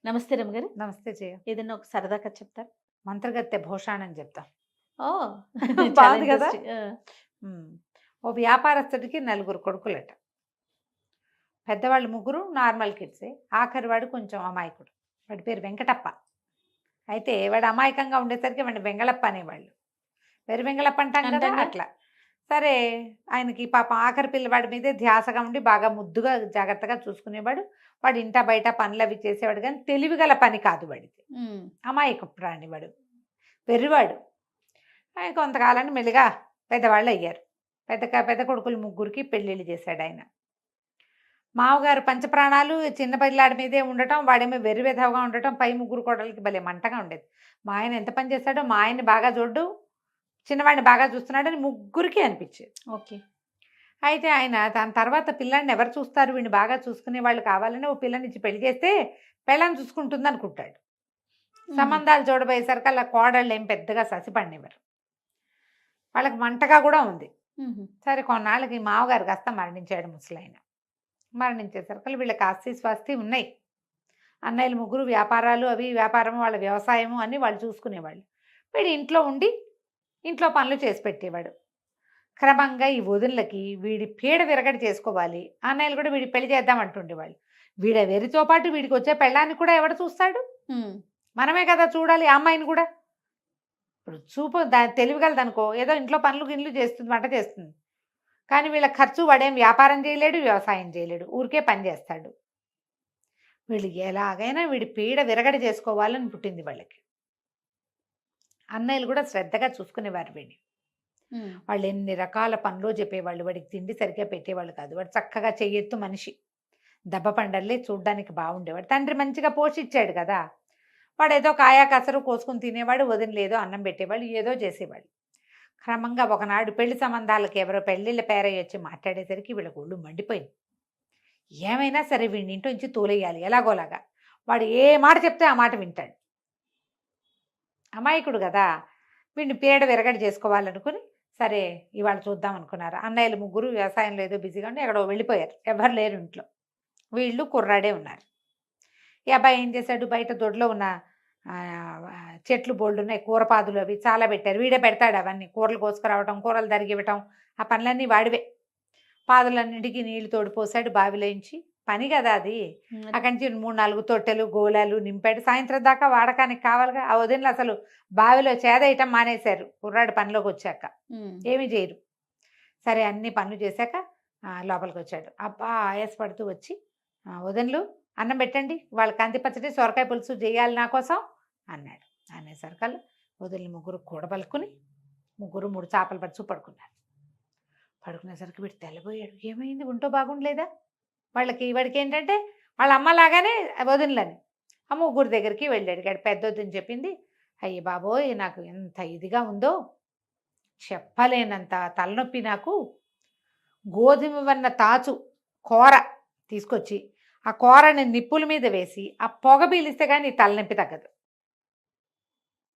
నమస్తే రమ్మగారు. నమస్తే జయ. ఏదైనా ఒక సరదా కథ చెప్తారా? మంత్రగత్తె భూషాణం చెప్తా. ఓహ్! చాలా బాగుంది కదా. ఇంట్రెస్టింగ్. ఆ! ఓ వ్యాపారస్తుడికి 4 కొడుకులట. పెద్దవాళ్ళు ముగ్గురు నార్మల్ కిడ్సే. ఆఖరి వాడు కొంచెం అమాయకుడు. వాడి పేరు వెంకటప్ప. అయితే వాడు అమాయకంగా ఉండేసరికి వాడిని వెంగళప్ప అనేవాళ్ళు. వెర్రి వెంగళప్ప అంటాం కదా, అంటాంగా. అట్లా. సరే, ఆయనకి పాపం ఆఖరి పిల్లవాడి మీదే ధ్యాసగా ఉండి బాగా ముద్దుగా జాగ్రత్తగా చూసుకునేవాడు. వాడు ఇంట బయట పనులు అవి చేసేవాడు, కానీ తెలివిగల పని కాదు వాడిది. హ్మ్. అమాయక ప్రాణి వాడు, వెర్రివాడు. కొంతకాలాన్ని మెల్లిగా పెద్దవాళ్ళు అయ్యారు. పెద్ద కొడుకులు ముగ్గురికి పెళ్ళిళ్ళు చేశాడు ఆయన. మామగారు పంచప్రాణాలు చిన్న పిల్లాడి మీదే ఉండటం, వాడేమో వెర్రి విధవగా ఉండటం, పై ముగ్గురు కోడలకి భలే మంటగా ఉండేది. మా ఆయన ఎంత పని చేశాడో, మా ఆయన్ని బాగా చూడ్డు, చిన్నవాడిని బాగా చూస్తున్నాడని ముగ్గురికి అనిపించేది. ఓకే. అయితే ఆయన దాని తర్వాత పిల్లాడిని ఎవరు చూస్తారు, వీడిని బాగా చూసుకునే వాళ్ళు కావాలని ఓ పిల్లనిచ్చి పెళ్లి చేస్తే పెళ్ళాన్ని చూసుకుంటుంది అనుకుంటాడు. సంబంధాలు చూడబోయేసరికి అలా కోడళ్ళు ఏం పెద్దగా ససిపడినవారు. వాళ్ళకి మంటగా కూడా ఉంది. సరే, కొన్నాళ్ళకి మామగారు కాస్త మరణించాడు ముసలాయన. మరణించేసరికి వీళ్ళకి ఆస్తి స్వాస్తి ఉన్నాయి. అన్నయ్యలు ముగ్గురు వ్యాపారాలు, అవి వ్యాపారము, వాళ్ళ వ్యవసాయము అన్నీ వాళ్ళు చూసుకునేవాళ్ళు. వీడు ఇంట్లో ఉండి ఇంట్లో పనులు చేసి పెట్టేవాడు. క్రమంగా ఈ వదినలకి వీడి పీడ విరగడి చేసుకోవాలి, అన్నయ్యలు కూడా వీడి పెళ్లి చేద్దామంటుండేవాళ్ళు. వీడ వెరితో పాటు వీడికి వచ్చే పెళ్ళాన్ని కూడా ఎవడు చూస్తాడు? మనమే కదా చూడాలి ఆ అమ్మాయిని కూడా. ఇప్పుడు చూపు తెలివిగలదనుకో, ఏదో ఇంట్లో పనులు గిన్లు చేస్తుంది, వంట చేస్తుంది. కానీ వీళ్ళ ఖర్చు వాడేం వ్యాపారం చేయలేడు, వ్యవసాయం చేయలేడు, ఊరికే పని చేస్తాడు. వీళ్ళు ఎలాగైనా వీడి పీడ విరగడి చేసుకోవాలని పుట్టింది వాళ్ళకి. అన్నయ్యలు కూడా శ్రద్ధగా చూసుకునేవారు వీడిని. వాళ్ళు ఎన్ని రకాల పనులు చెప్పేవాళ్ళు, వాడికి తిండి సరిగ్గా పెట్టేవాళ్ళు కాదు. వాడు చక్కగా చెయ్యెత్తు మనిషి, దెబ్బ పండల్లే, చూడ్డానికి బాగుండేవాడు. తండ్రి మంచిగా పోషించాడు కదా. వాడు ఏదో కాయా కసరు కోసుకుని తినేవాడు, వదినలేదో అన్నం పెట్టేవాళ్ళు, ఏదో చేసేవాళ్ళు. క్రమంగా ఒకనాడు పెళ్లి సంబంధాలకి ఎవరో పెళ్ళిళ్ళ పేరయ్య వచ్చి మాట్లాడేసరికి వీళ్ళకి ఒళ్ళు మండిపోయింది. ఏమైనా సరే వీడిని ఇంటి నుంచి తోలేయాలి ఎలాగోలాగా. వాడు ఏ మాట చెప్తే ఆ మాట వింటాడు. అమాయకుడు కదా, వీడిని పీడ విరగడి చేసుకోవాలనుకుని సరే ఇవాళ చూద్దాం అనుకున్నారు. అన్నయ్యలు ముగ్గురు వ్యవసాయంలో ఏదో బిజీగా ఉండి ఎక్కడో వెళ్ళిపోయారు. ఎవరు లేరు ఇంట్లో. వీళ్ళు కుర్రాడే ఉన్నారు. ఈ అబ్బాయి ఏం చేశాడు, బయట దొడ్లో ఉన్న చెట్లు బోల్డ్ ఉన్నాయి, కూరపాదులు అవి చాలా పెట్టారు. వీడే పెడతాడు అవన్నీ, కూరలు కోసుకురావటం, కూరలు తరిగివ్వటం, ఆ పనులన్నీ వాడివే. పాదులన్నింటికి నీళ్లు తోడిపోసాడు బావిలోంచి. పని కదా అది. అక్కడి నుంచి 3-4 తొట్టెలు గోళాలు నింపాడు. సాయంత్రం దాకా వాడకానికి కావాలిగా. ఆ వదినలు అసలు బావిలో చేదేయటం మానేశారు కుర్రాడు పనిలోకి వచ్చాక. ఏమీ చేయరు. సరే, అన్ని పనులు చేశాక లోపలికి వచ్చాడు. అబ్బా ఆయాసపడుతూ వచ్చి, వదినలు అన్నం పెట్టండి, వాళ్ళ కంది పచ్చడి సొరకాయ పులుసు చేయాలి నా కోసం అన్నాడు. అనేసరికల్లా వదిలి ముగ్గురు కూడబలుకుని ముగ్గురు 3 చేపలు పడుచు పడుకున్నారు. పడుకునేసరికి వీడు తెల్లబోయాడు. ఏమైంది, ఒంటో బాగుండలేదా? వాడికి ఏంటంటే వాళ్ళ అమ్మలాగానే వదినలని. ఆ ముగ్గురు దగ్గరికి వెళ్ళాడు. పెద్దొద్దని చెప్పింది, అయ్యి బాబోయ్ నాకు ఎంత ఇదిగా ఉందో, చెప్పలేనంత తలనొప్పి నాకు. గోధుమ వన్న తాచు కూర తీసుకొచ్చి ఆ కూరని నిప్పుల మీద వేసి ఆ పొగ పీలిస్తే కానీ తలనొప్పి తగ్గదు.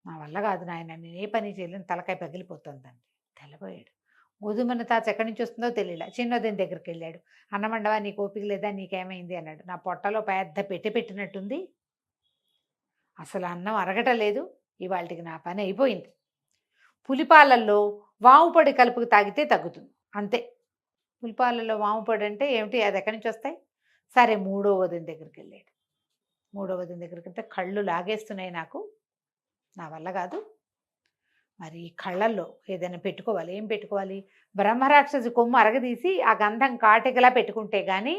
నా వల్ల కాదు నాయన, నేను ఏ పని చేయలేను, తలకాయ పగిలిపోతుందండి. తెల్లబోయాడు. గోధుమన్న తాచు ఎక్కడి నుంచి వస్తుందో తెలియలే. చిన్నోదిన దగ్గరికి వెళ్ళాడు. అన్నమండవా, నీకు ఓపిక లేదా, నీకేమైంది అన్నాడు. నా పొట్టలో పెద్ద పెట్టినట్టుంది, అసలు అన్నం అరగటలేదు, ఇవాళకి నా పని అయిపోయింది. పులిపాలల్లో వాము పొడి కలుపుకు తాగితే తగ్గుతుంది, అంతే. పులిపాలల్లో వాము పొడి అంటే ఏమిటి, అది ఎక్కడి నుంచి వస్తాయి? సరే, 3వ వదిన దగ్గరికి వెళ్ళాడు. 3వ వదిన దగ్గరికి వెళ్తే, కళ్ళు లాగేస్తున్నాయి నాకు, నా వల్ల కాదు, మరి కళ్ళల్లో ఏదైనా పెట్టుకోవాలి. ఏం పెట్టుకోవాలి? బ్రహ్మరాక్షసి కొమ్ము అరగదీసి ఆ గంధం కాటికలా పెట్టుకుంటే కానీ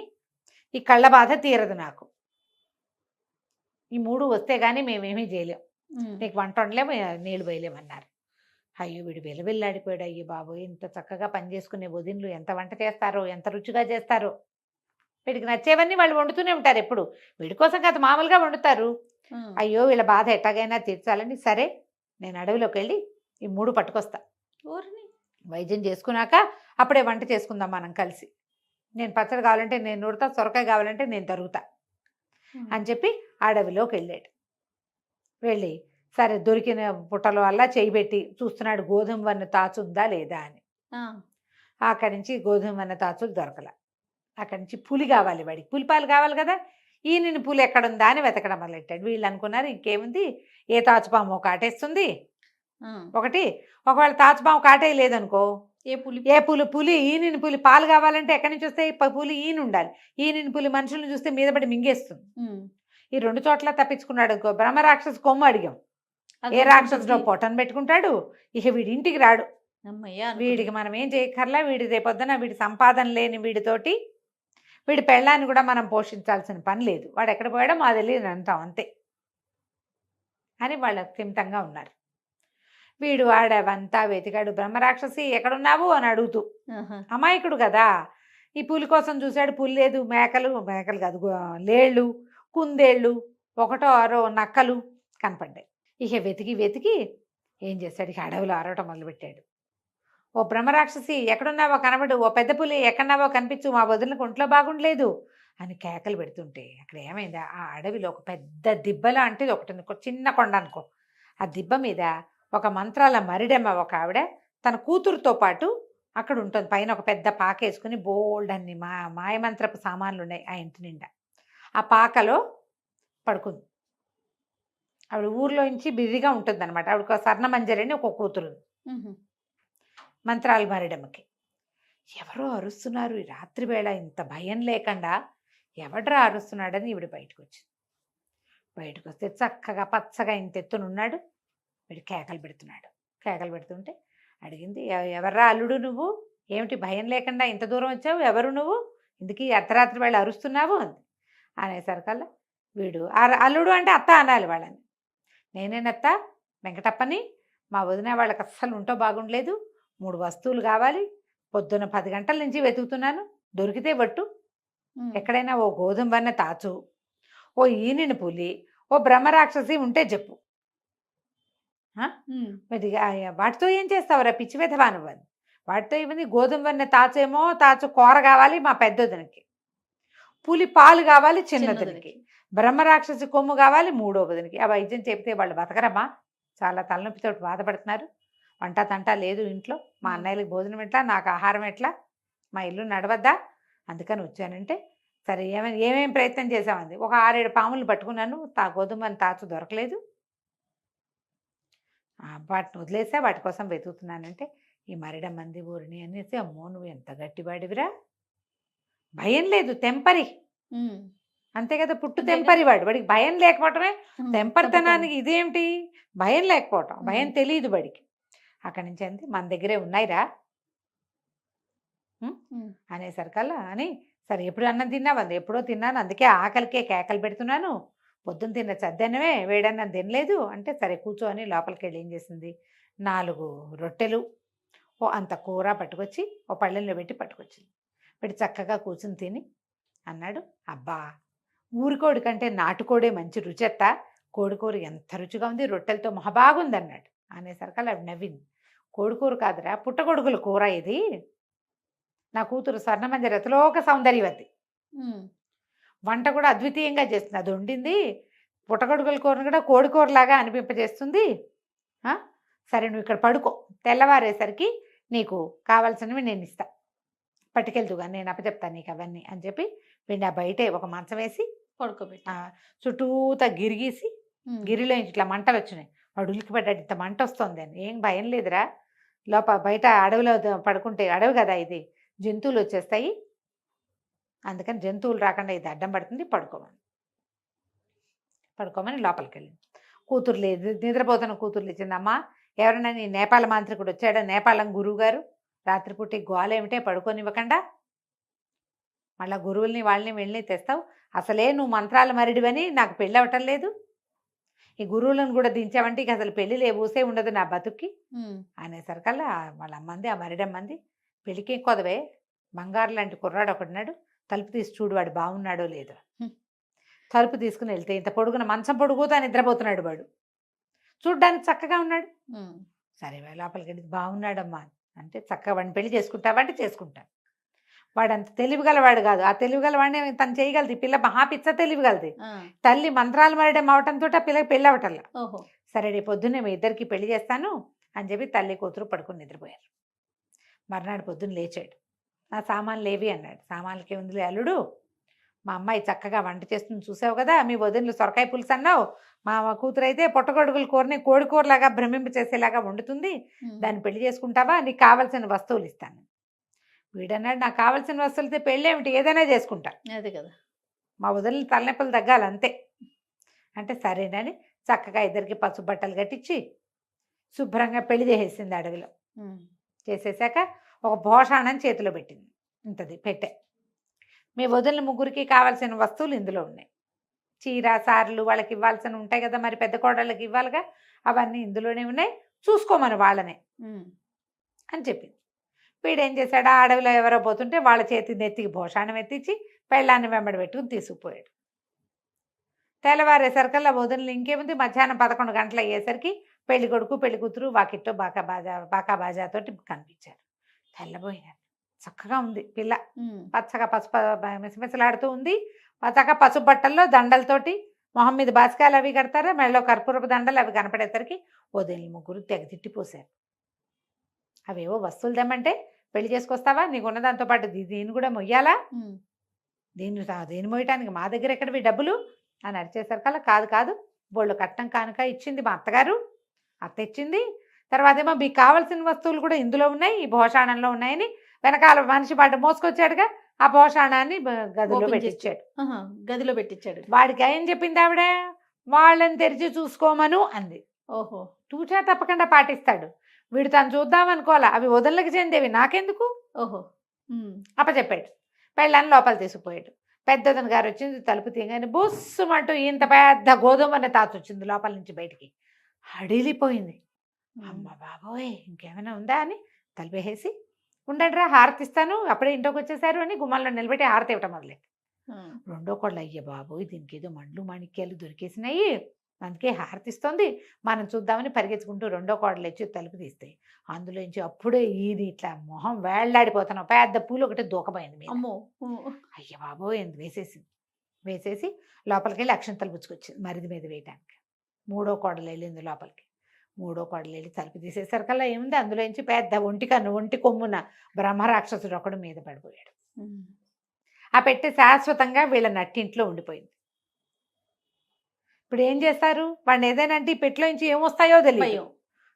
ఈ కళ్ళ బాధ తీరదు నాకు. ఈ 3 వస్తే కానీ మేమేమీ చేయలేం, నీకు వంట వండలేము, నీళ్ళు వేయలేమన్నారు. అయ్యో, వీడు వెలవెల్లాడిపోయాడు. అయ్యో బాబు, ఇంత చక్కగా పని చేసుకునే వదినలు ఎంత వంట చేస్తారో, ఎంత రుచిగా చేస్తారో. వీడికి నచ్చేవన్నీ వాళ్ళు వండుతూనే ఉంటారు ఎప్పుడు. వీడి కోసం కాదు, మామూలుగా వండుతారు. అయ్యో, వీళ్ళ బాధ ఎట్టాగైనా తీర్చాలని, సరే నేను అడవిలోకి వెళ్ళి ఈ 3 పట్టుకొస్తా, వైద్యం చేసుకున్నాక అప్పుడే వంట చేసుకుందాం మనం కలిసి. నేను పచ్చడి కావాలంటే నేను నూరుతా, సొరకాయ కావాలంటే నేను తరుగుతా అని చెప్పి అడవిలోకి వెళ్ళాడు. వెళ్ళి సరే దొరికిన పుట్టలో అలా చేయబెట్టి చూస్తున్నాడు, గోధుమ వన్న తాచుందా లేదా అని. అక్కడి నుంచి గోధుమ వన్న తాచులు దొరకల. అక్కడి నుంచి పులి కావాలి వాడికి, పులిపాలు కావాలి కదా. ఈయన పూలు ఎక్కడుందా అని వెతకడం మొదలెట్టాడు. వీళ్ళు అనుకున్నారు ఇంకేముంది, ఏ తాచుపాము కాటేస్తుంది ఆ! ఒకటి. ఒకవేళ తాచుపాము కాటేయలేదనుకో, ఏ పులి ఏ పులి ఈయన పులి పాలు కావాలంటే ఎక్కడి నుంచి వస్తాయి, పులి ఈయన ఉండాలి. ఈయన పులి మనుషులను చూస్తే మీద పడి మింగేస్తుంది. హ్మ్. ఈ 2 చోట్ల తప్పించుకున్నాడు అనుకో, బ్రహ్మరాక్షసు కొమ్ము అడిగాం. ఏ అదెక్కడ రాక్షసులో ఉంటుంది? పొట్టను పెట్టుకుంటాడు, ఇక వీడి ఇంటికి రాడు. హమ్మయ్య! అనుకున్నా. వీడికి మనం ఏం చేయక్కర్లా, వీడి రేపొద్దున వీడి సంపాదన లేని వీడితోటి వీడి పెళ్ళాన్ని కూడా మనం పోషించాల్సిన పని లేదు. వాడు ఎక్కడ పోయాడో మా తెలియదు అంటాం అంతే అని వాళ్ళు స్థిమితంగా ఉన్నారు. వీడు వాడవంతా వెతికాడు. బ్రహ్మరాక్షసి ఎక్కడున్నావు అని అడుగుతూ, ఆహా! అమాయకుడు కదా, ఈ పులి కోసం చూశాడు. పులి లేదు, మేకలు మేకలు కాదు, లేళ్ళు, కుందేళ్ళు, ఒకటో ఆరో నక్కలు కనపడ్డాయి. ఇక వెతికి వెతికి ఏం చేశాడు, ఇక అడవిలో అరవటం మొదలుపెట్టాడు. ఓ బ్రహ్మరాక్షసి ఎక్కడున్నావో కనబడు, ఓ పెద్ద పులి ఎక్కడున్నావో కనిపించు, మా వదిలికి ఒంట్లో బాగుండలేదు అని కేకలు పెడుతుంటే అక్కడ ఏమైంది, ఆ అడవిలో ఒక పెద్ద దిబ్బ లాంటిది ఒకటి ఉంది, ఒక చిన్న కొండ అనుకో. ఆ దిబ్బ మీద ఒక మంత్రాల మరిడెమ్మ ఒక ఆవిడ తన కూతురుతో పాటు అక్కడ ఉంటుంది. పైన ఒక పెద్ద పాక వేసుకుని బోల్డ్ అన్ని మాయమంత్రపు సామాన్లు ఉన్నాయి ఆ ఇంటి నిండా. ఆ పాకలో పడుకుంది. ఆవిడ ఊర్లో నుంచి బిజీగా ఉంటుంది అనమాట. ఆవిడకు స్వర్ణమంజరి అని ఒక కూతురు ఉంది. హుహు. మంత్రాలు మారేడమ్మకి. ఎవరో అరుస్తున్నారు ఈ రాత్రి వేళ, ఇంత భయం లేకుండా ఎవడ్రా అరుస్తున్నాడని ఈవిడ బయటకు వచ్చింది. బయటకు వస్తే చక్కగా పచ్చగా ఇంత ఎత్తునున్నాడు. వీడు కేకలు పెడుతున్నాడు. కేకలు పెడుతుంటే అడిగింది, ఎవర్రా అల్లుడు నువ్వు, ఏమిటి భయం లేకుండా ఇంత దూరం వచ్చావు, ఎవరు నువ్వు, ఇందుకీ అర్ధరాత్రి వేళ అరుస్తున్నావు అంది. అనేసరికల్లా వీడు అల్లుడు అంటే అత్త అనాలి వాళ్ళని. నేనేనత్త వెంకటప్పని, మా వదిన వాళ్ళకి అస్సలు ఉంటో బాగుండలేదు, 3 వస్తువులు కావాలి, పొద్దున 10 గంటల నుంచి వెతుకుతున్నాను, దొరికితే బట్టు, హ్మ్. ఎక్కడైనా ఓ గోధుమ వన్న తాచు, ఓ ఈనిన పులి, ఓ బ్రహ్మరాక్షసి ఉంటే చెప్పు. హ్మ్. మరి వాటితో ఏం చేస్తావురా పిచ్చి వెధవా నువ్వని. వాటితో ఏమైంది, గోధుమ వన్న తాచేమో తాచు కూర కావాలి మా పెద్దొదినకి, పులి పాలు కావాలి చిన్నదినకి, చిన్నదినికి. బ్రహ్మరాక్షసి కొమ్ము కావాలి మూడో వదినకి. ఆ వైద్యం చెప్తే వాళ్ళు బతకరమ్మా, చాలా తలనొప్పితో బాధపడుతున్నారు, వంట తంట లేదు ఇంట్లో, మా అన్నయ్యలకి భోజనం ఎట్లా, నాకు ఆహారం ఎట్లా, మా ఇల్లు నడవద్దా, అందుకని వచ్చానంటే సరే ఏమేం ప్రయత్నం చేసామంది. ఒక 6-7 పాములు పట్టుకున్నాను, గోధుమని తాచు దొరకలేదు, వాటిని వదిలేసా, వాటి కోసం వెతుకుతున్నానంటే ఈ మరిడమ్మంది ఊరిని అనేసి, అమ్మో నువ్వు ఎంత గట్టివాడివిరా, భయం లేదు తెంపరి, హ్మ్. అంతే కదా, పుట్టు అంతేగా. తెంపరి వాడికి భయం లేకపోవటమే హ్మ్. తెంపరితనానికి ఇదేమిటి, భయం లేకపోవటం, భయం హ్మ్. తెలియదు వాడికి. అక్కడి నుంచి అంది, మన దగ్గరే ఉన్నాయిరా హ్మ్. అనేసరికల్లా అని, సరే ఎప్పుడు అన్నం తిన్నావు, ఎప్పుడో తిన్నాను, అందుకే ఆకలికే కేకలు పెడుతున్నాను, పొద్దున్న తిన్న చద్దన్నమే వేడన్నం తినలేదు అంటే, సరే కూర్చో అని లోపలికి వెళ్ళి ఏం చేసింది, 4 రొట్టెలు ఓ అంత కూర పట్టుకొచ్చి ఓ పళ్ళెంలో పెట్టి పట్టుకొచ్చింది. పెట్టి చక్కగా కూర్చుని తిని అన్నాడు, అబ్బా ఊరికోడి కంటే నాటుకోడే మంచి రుచెత్త, కోడికూర ఎంత రుచిగా ఉంది, రొట్టెలతో మహాబాగుంది అన్నాడు. అనేసరికల్లా ఆవిడ నవ్వింది, కోడికూర కాదురా పుట్టగొడుగుల కూర ఇది, నా కూతురు స్వర్ణమంజరి రతిలోక సౌందర్యవతి, హ్మ్. వంట కూడా అద్వితీయంగా చేస్తుంది, అది వండింది పుట్టగొడుగుల కూరను కూడా కోడికూరలాగా అనిపింపజేస్తుంది. సరే నువ్వు ఇక్కడ పడుకో, తెల్లవారేసరికి నీకు కావాల్సినవి నేను ఇస్తా, పట్టుకెళ్తుగా నేను అప్పచెప్తాను నీకు అవన్నీ అని చెప్పి వీడిని ఆ బయటే ఒక మంచం వేసి పడుకోబెట్టి. చుట్టూతా గిరిగీసి, హ్మ్. గిరిలో ఇట్లా మంటలు వచ్చినాయి, వాడు ఉలికిపడ్డాడు, ఇంత మంట వస్తుంది అని. ఏం భయం లేదురా, బయట అడవిలో పడుకుంటే, అడవి కదా ఇది, జంతువులు వచ్చేస్తాయి, అందుకని జంతువులు రాకుండా ఇది అడ్డం పడుతుంది, పడుకోమని లోపలికి వెళ్ళింది. కూతురు లేదు, నిద్రపోతున్న కూతురు లేచిందమ్మా, ఎవరైనా నీ నేపాల మాంత్రికుడు వచ్చాడా, నేపాలం గురువు గారు, రాత్రిపూట గోలేమిటే పడుకోనివ్వకుండా మళ్ళీ గురువుల్ని వాళ్ళని వెళ్ళి తెస్తావు, అసలే నువ్వు మంత్రాల మరిడివని నాకు పెళ్ళి అవ్వటం లేదు, ఈ గురువులను కూడా దించావంటే ఇక అసలు పెళ్ళి ఊసే ఉండదు నా బతుక్కి అనేసరికల్లా వాళ్ళ అమ్మంది, ఆ మరిడమ్మంది, పెళ్ళికి కొదవే, బంగారు లాంటి కుర్రాడు ఒకడున్నాడు, తలుపు తీసి చూడు వాడు బాగున్నాడో లేదో. తలుపు తీసుకుని వెళ్తే ఇంత పొడుగున మంచం పొడుగుతా నిద్రపోతున్నాడు వాడు, చూడ్డానికి చక్కగా ఉన్నాడు. సరే లోపలికి వెళ్ళి బాగున్నాడమ్మా అంటే, చక్కగా వాడిని పెళ్లి చేసుకుంటావంటే చేసుకుంటాను. వాడు అంత తెలివిగలవాడు కాదు, ఆ తెలివిగలవాడిని తను చేయగలదు, ఈ పిల్ల మహాపిచ్చ తెలివిగలది, తల్లి మంత్రాలు మరడం అవటంతో ఆ పిల్లకి పెళ్ళి అవటల్లా. ఓహో. సరే రేపు పొద్దున్నే మీ ఇద్దరికి పెళ్లి చేస్తాను అని చెప్పి తల్లి కూతురు పడుకుని నిద్రపోయారు. మర్నాడు పొద్దున్న లేచాడు, నా సామాన్లు ఏవి అన్నాడు. సామాన్లకి ఉందిలే అల్లుడు, మా అమ్మాయి చక్కగా వంట చేస్తుంది చూసావు కదా, మీ వదినలు సొరకాయ పులుసు అన్నావు, మా కూతురు అయితే పుట్టగొడుగుల కూరని కోడి కూరలాగా భ్రమింప చేసేలాగా వండుతుంది, దాన్ని పెళ్లి చేసుకుంటావా, నీకు కావాల్సిన వస్తువులు ఇస్తాను. వీడన్నాడు, నాకు కావాల్సిన వస్తువులతో పెళ్ళి ఏమిటి, ఏదైనా చేసుకుంటా, అదే కదా. మా వదిలిన తలనొప్పులు తగ్గాలి అంతే అంటే సరేనని చక్కగా ఇద్దరికి పసుపు బట్టలు కట్టించి శుభ్రంగా పెళ్లి చేసేసింది అడవిలో. చేసేసాక ఒక భోషాణం చేతిలో పెట్టింది, ఇంతది పెట్టే, మీ వదిలిన ముగ్గురికి కావాల్సిన వస్తువులు ఇందులో ఉన్నాయి, చీర సార్లు వాళ్ళకి ఇవ్వాల్సిన ఉంటాయి కదా, మరి పెద్ద కోడళ్ళకి ఇవ్వాలిగా, అవన్నీ ఇందులోనే ఉన్నాయి, చూసుకోమని వాళ్ళనే అని చెప్పింది. వీడేం చేశాడు, ఆ అడవిలో ఎవరో పోతుంటే వాళ్ళ చేతి నెత్తికి భోషాణం ఎత్తించి పెళ్ళాన్ని వెంబడి పెట్టుకుని తీసుకుపోయాడు. తెల్లవారేసరికల్లా వదినలు ఇంకేముంది, మధ్యాహ్నం 11 గంటలు అయ్యేసరికి పెళ్లి కొడుకు పెళ్లి కూతురు వాకిట్లో బాకా బాజాతోటి కనిపించారు. తెల్లబోయినారు, చక్కగా ఉంది పిల్ల, పచ్చగా పసుపు మిసమిసలాడుతూ ఉంది, చక్కగా పసుపు బట్టల్లో దండలతోటి, మొహం మీద బాసికాయలు అవి కడతారా, మెడలో కర్పూరపు దండలు అవి కనపడేసరికి వదినలు ముగ్గురు తెగ తిట్టిపోసారు. అవేవో వస్తువులు తెమ్మంటే పెళ్లి చేసుకొస్తావా, నీకున్న దాంతో పాటు దీన్ని కూడా మొయ్యాలా, దేన్ని మోయటానికి మా దగ్గర ఎక్కడవి డబ్బులు అని అరిచేసరికల్లా, కాదు కాదు బోళ్ళు కట్నం కానుక ఇచ్చింది మా అత్తగారు, అత్త ఇచ్చింది, తర్వాత ఏమో మీకు కావాల్సిన వస్తువులు కూడా ఇందులో ఉన్నాయి, ఈ భోషాణంలో ఉన్నాయని వెనకాల మనిషి పాటు మోసుకొచ్చాడుగా, ఆ భోషాణాన్ని గదిలో పెట్టించాడు. వాడికి ఏం చెప్పింది ఆవిడ, వాళ్ళని తెరిచి చూసుకోమను అంది. ఓహో, తూచా తప్పకుండా పాటిస్తాడు వీడు, తను చూద్దామనుకోవాలా, అవి వదలకి చెందేవి నాకెందుకు, ఓహో అప్పచెప్పాడు. పెళ్ళని లోపల తీసుకుపోయాడు. పెద్దదన గారు వచ్చింది, తలుపు తీయగానే బుస్సుమంటూ ఇంత పెద్ద గోధుమనే తాత వచ్చింది లోపల నుంచి బయటికి, హడిలిపోయింది. అమ్మ బాబోయ్ ఇంకేమైనా ఉందా అని తలుపేసి, ఉండండిరా హారతిస్తాను, అప్పుడే ఇంట్లోకి వచ్చేసారు అని గుమ్మంలో నిలబెట్టి హారతి ఇవ్వటం మొదలెట్టి. రెండో కోళ్ళు, అయ్య బాబోయ్ దీనికి ఏదో మండ్లు మాణిక్యాలు దొరికేసినాయి, అందుకే హారతిస్తుంది, మనం చూద్దామని పరిగెత్తుకుంటూ రెండో కోడలు వచ్చి తలుపు తీస్తాయి. అందులోంచి అప్పుడే ఇది ఇట్లా మొహం వేళ్లాడిపోతున్నాం, పెద్ద పూలు ఒకటి దూకపోయింది మీద. అమ్మో, అయ్య బాబోయ్ ఎంత వేసేసి లోపలికి వెళ్ళి అక్షంతలు పుచ్చుకొచ్చింది మరిది మీద వేయటానికి. మూడో కోడలు వెళ్ళింది లోపలికి. మూడో కోడలు వెళ్ళి తలుపు తీసేసరికల్లా ఏముంది, అందులోంచి పెద్ద ఒంటి కొమ్మున బ్రహ్మరాక్షసుడు ఒకడు మీద పడిపోయాడు. ఆ పెట్టి శాశ్వతంగా వీళ్ళ నట్టింట్లో ఉండిపోయింది. ఇప్పుడు ఏం చేస్తారు, వాడిని ఏదైనా అంటే ఈ పెట్టిలోంచి ఏమొస్తాయో తెలియదు.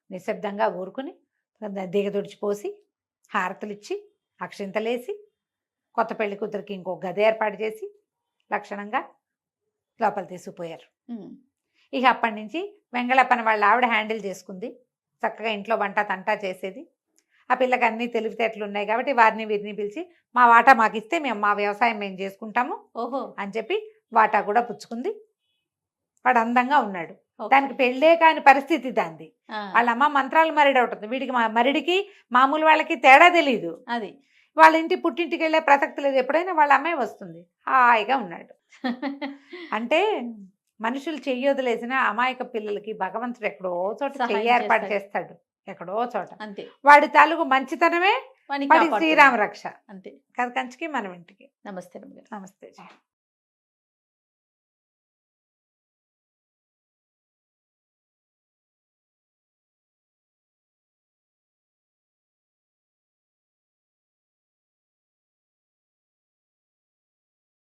నిశ్శబ్దంగా ఊరుకుని దిగదొడిచిపోసి హారతులు ఇచ్చి అక్షింతలేసి కొత్త పెళ్లి కూతురికి ఇంకో గది ఏర్పాటు చేసి లక్షణంగా లోపల తీసుకుపోయారు. ఇక అప్పటి నుంచి వెంగళప్పని వాళ్ళ ఆవిడ హ్యాండిల్ చేసుకుంది, చక్కగా ఇంట్లో వంట తంటా చేసేది. ఆ పిల్లకి అన్ని తెలివితేటలు ఉన్నాయి కాబట్టి వారిని వీరిని పిలిచి మా వాటా మాకు ఇస్తే మేము మా వ్యవసాయం మేము చేసుకుంటాము ఓహో అని చెప్పి వాటా కూడా పుచ్చుకుంది. వాడు అందంగా ఉన్నాడు, దానికి పెళ్ళే కాని పరిస్థితి దాంది. వాళ్ళ అమ్మ మంత్రాలు మరిడి ఉంటుంది, వీడికి మరిడికి మామూలు వాళ్ళకి తేడా తెలియదు. అది వాళ్ళ ఇంటి పుట్టింటికి వెళ్ళే ప్రసక్తి లేదు, ఎప్పుడైనా వాళ్ళ అమ్మాయి వస్తుంది, హాయిగా ఉన్నాడు. అంటే మనుషులు చెయ్యొదిలేసిన అమాయక పిల్లలకి భగవంతుడు ఎక్కడో చోట చెయ్యి ఏర్పాటు చేస్తాడు, ఎక్కడో చోట. అంతే, వాడి తాలూకు మంచితనమే వాడి శ్రీరామ రక్ష. అంతే కదా కంచికి మనం ఇంటికి. నమస్తే. నమస్తే.